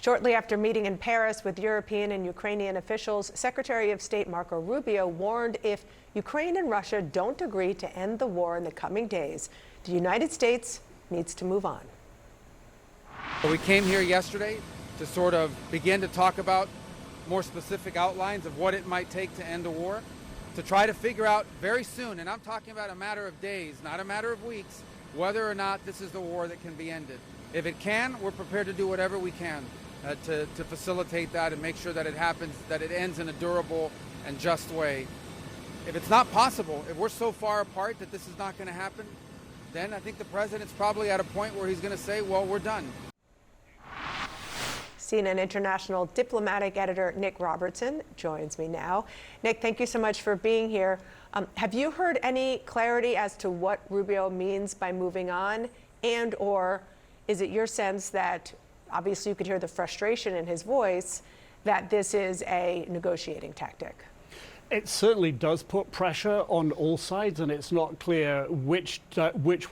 Shortly after meeting in Paris with European and Ukrainian officials, Secretary of State Marco Rubio warned if Ukraine and Russia don't agree to end the war in the coming days, the United States needs to move on. We came here yesterday to sort of begin to talk about more specific outlines of what it might take to end the war, to try to figure out very soon, and I'm talking about a matter of days, not a matter of weeks, whether or not this is the war that can be ended. If it can, we're prepared to do whatever we can to facilitate that and make sure that it happens, that it ends in a durable and just way. If it's not possible, if we're so far apart that this is not going to happen, then I think the president's probably at a point where he's going to say, well, we're done. CNN International diplomatic editor Nick Robertson joins me now. Nick, thank you so much for being here. Have you heard any clarity as to what Rubio means by moving on? And or is it your sense that, obviously you could hear the frustration in his voice, that this is a negotiating tactic? It certainly does put pressure on all sides, and it's not clear which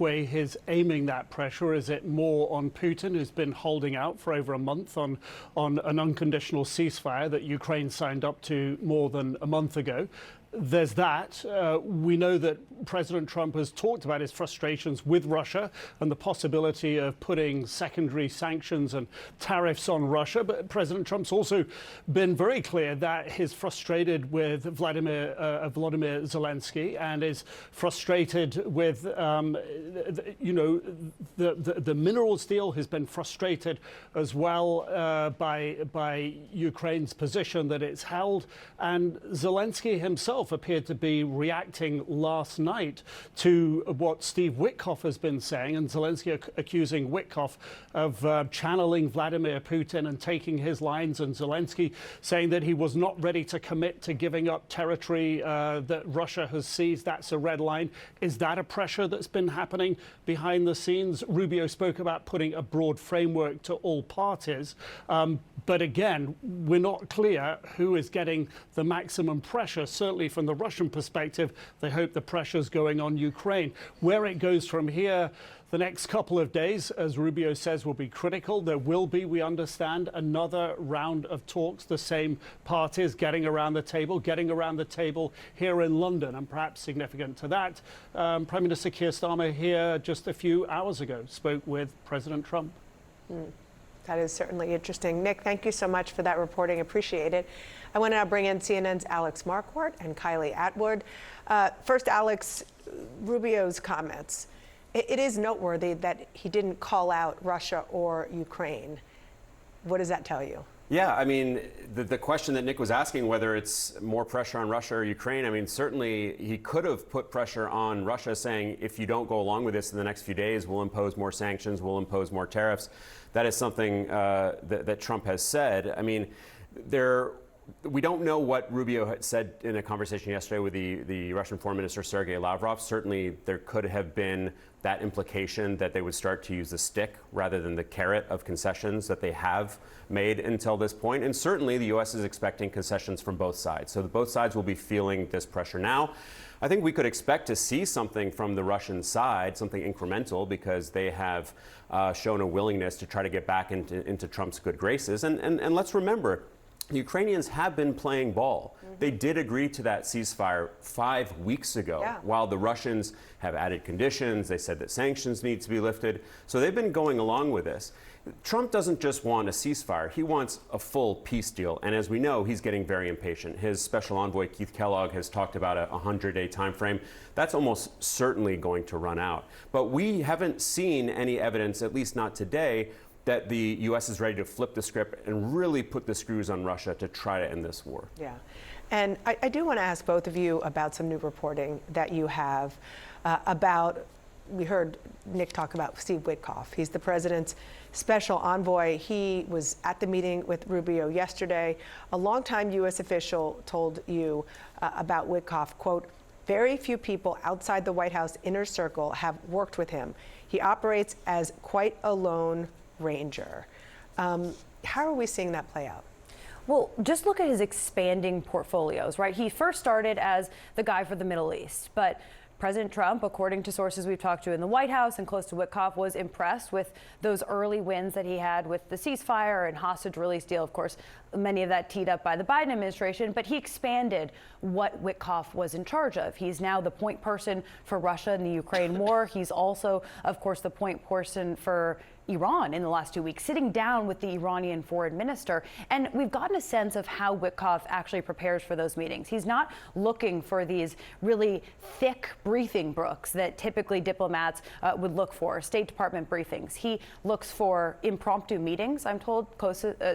way he's aiming that pressure. Is it more on Putin, who's been holding out for over a month on an unconditional ceasefire that Ukraine signed up to more than a month ago? There's that. We know that President Trump has talked about his frustrations with Russia and the possibility of putting secondary sanctions and tariffs on Russia. But President Trump's also been very clear that he's frustrated with Vladimir Zelensky and is frustrated with, the minerals deal. Has been frustrated as well by Ukraine's position that it's held. And Zelensky himself appeared to be reacting last night to what Steve Witkoff has been saying, and Zelensky accusing Witkoff of channeling Vladimir Putin and taking his lines, and Zelensky saying that he was not ready to commit to giving up territory that Russia has seized. That's a red line. Is that a pressure that's been happening behind the scenes? Rubio spoke about putting a broad framework to all parties. But again, we're not clear who is getting the maximum pressure. Certainly from the Russian perspective, they hope the pressure's going on Ukraine. Where it goes from here, the next couple of days, as Rubio says, will be critical. There will be, we understand, another round of talks, the same parties getting around the table here in London. And perhaps significant to that, Prime Minister Keir Starmer here just a few hours ago spoke with President Trump. That is certainly interesting. Nick, thank you so much for that reporting. Appreciate it. I want to now bring in CNN's Alex Marquardt and Kylie Atwood. First, Alex, Rubio's comments. It is noteworthy that he didn't call out Russia or Ukraine. What does that tell you? Yeah, I mean, the question that Nick was asking, whether it's more pressure on Russia or Ukraine, I mean, certainly he could have put pressure on Russia saying, if you don't go along with this in the next few days, we'll impose more sanctions, we'll impose more tariffs. That is something that Trump has said. I mean, we don't know what Rubio had said in a conversation yesterday with the Russian Foreign Minister Sergei Lavrov. Certainly, there could have been that implication that they would start to use the stick rather than the carrot of concessions that they have made until this point. And certainly, the U.S. is expecting concessions from both sides. So both sides will be feeling this pressure now. I think we could expect to see something from the Russian side, something incremental, because they have shown a willingness to try to get back into Trump's good graces. And let's remember, the Ukrainians have been playing ball. They did agree to that ceasefire 5 weeks ago, while the Russians have added conditions. They said that sanctions need to be lifted. So they've been going along with this. Trump doesn't just want a ceasefire. He wants a full peace deal. And as we know, he's getting very impatient. His special envoy, Keith Kellogg, has talked about a 100-day time frame. That's almost certainly going to run out. But we haven't seen any evidence, at least not today, that the U.S. is ready to flip the script and really put the screws on Russia to try to end this war. Yeah. And I do want to ask both of you about some new reporting that you have about, we heard Nick talk about Steve Witkoff. He's the president's special envoy. He was at the meeting with Rubio yesterday. A longtime U.S. official told you about Witkoff, quote, very few people outside the White House inner circle have worked with him. He operates as quite a lone ranger. How are we seeing that play out? Well, just look at his expanding portfolios, right? He first started as the guy for the Middle East, but President Trump, according to sources we've talked to in the White House and close to Witkoff, was impressed with those early wins that he had with the ceasefire and hostage release deal. Of course, many of that teed up by the Biden administration, but he expanded what Witkoff was in charge of. He's now the point person for Russia in the Ukraine war. He's also, of course, the point person for Iran in the last 2 weeks, sitting down with the Iranian foreign minister. And we've gotten a sense of how Witkoff actually prepares for those meetings. He's not looking for these really thick briefing books that typically diplomats would look for, State Department briefings. He looks for impromptu meetings, I'm told,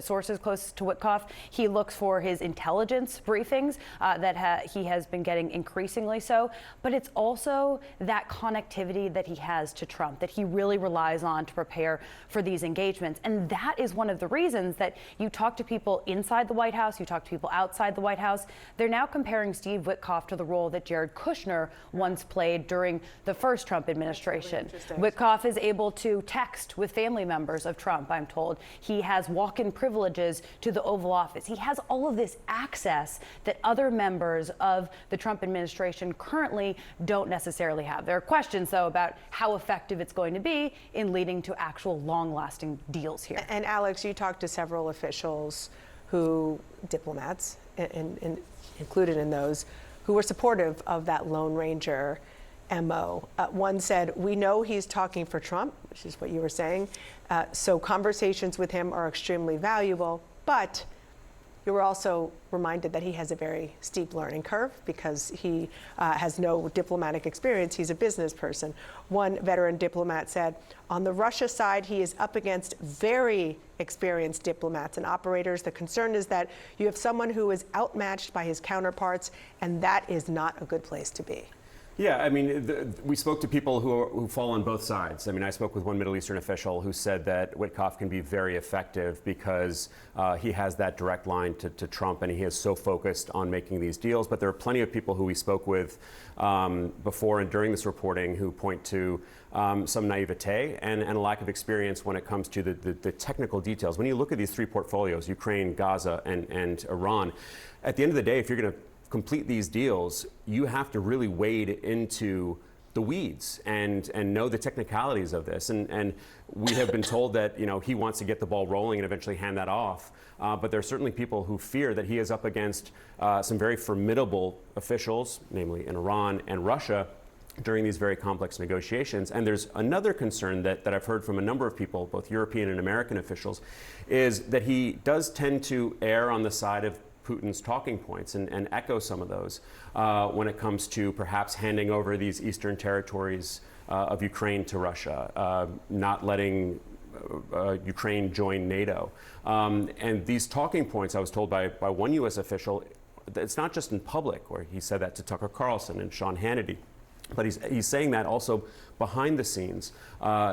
sources close to Witkoff. He looks for his intelligence briefings that he has been getting increasingly so. But it's also that connectivity that he has to Trump, that he really relies on to prepare for these engagements. And that is one of the reasons that you talk to people inside the White House, you talk to people outside the White House. They're now comparing Steve Witkoff to the role that Jared Kushner once played during the first Trump administration. Really Witkoff is able to text with family members of Trump, I'm told. He has walk-in privileges to the Oval Office. He has all of this access that other members of the Trump administration currently don't necessarily have. There are questions, though, about how effective it's going to be in leading to actual long-lasting deals here. And Alex, you talked to several officials diplomats included in those, who were supportive of that Lone Ranger MO. One said, we know he's talking for Trump, which is what you were saying, so conversations with him are extremely valuable, but you were also reminded that he has a very steep learning curve because he has no diplomatic experience. He's a business person. One veteran diplomat said, on the Russia side, he is up against very experienced diplomats and operators. The concern is that you have someone who is outmatched by his counterparts, and that is not a good place to be. Yeah, I mean, we spoke to people who fall on both sides. I mean, I spoke with one Middle Eastern official who said that Witkoff can be very effective because he has that direct line to Trump, and he is so focused on making these deals. But there are plenty of people who we spoke with before and during this reporting who point to some naivete and a lack of experience when it comes to the technical details. When you look at these three portfolios, Ukraine, Gaza, and Iran, at the end of the day, if you're going to complete these deals, you have to really wade into the weeds and know the technicalities of this. And we have been told that he wants to get the ball rolling and eventually hand that off. But there are certainly people who fear that he is up against some very formidable officials, namely in Iran and Russia, during these very complex negotiations. And there's another concern that I've heard from a number of people, both European and American officials, is that he does tend to err on the side of Putin's talking points and echo some of those when it comes to perhaps handing over these eastern territories of Ukraine to Russia, not letting Ukraine join NATO. And these talking points, I was told by one U.S. official, it's not just in public, where he said that to Tucker Carlson and Sean Hannity, but he's saying that also behind the scenes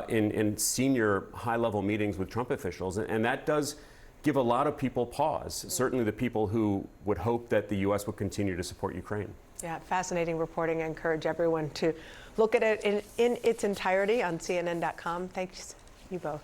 in senior high-level meetings with Trump officials. And that does give a lot of people pause, certainly the people who would hope that the U.S. would continue to support Ukraine. Yeah, fascinating reporting. I encourage everyone to look at it in its entirety on CNN.com. Thanks, you both.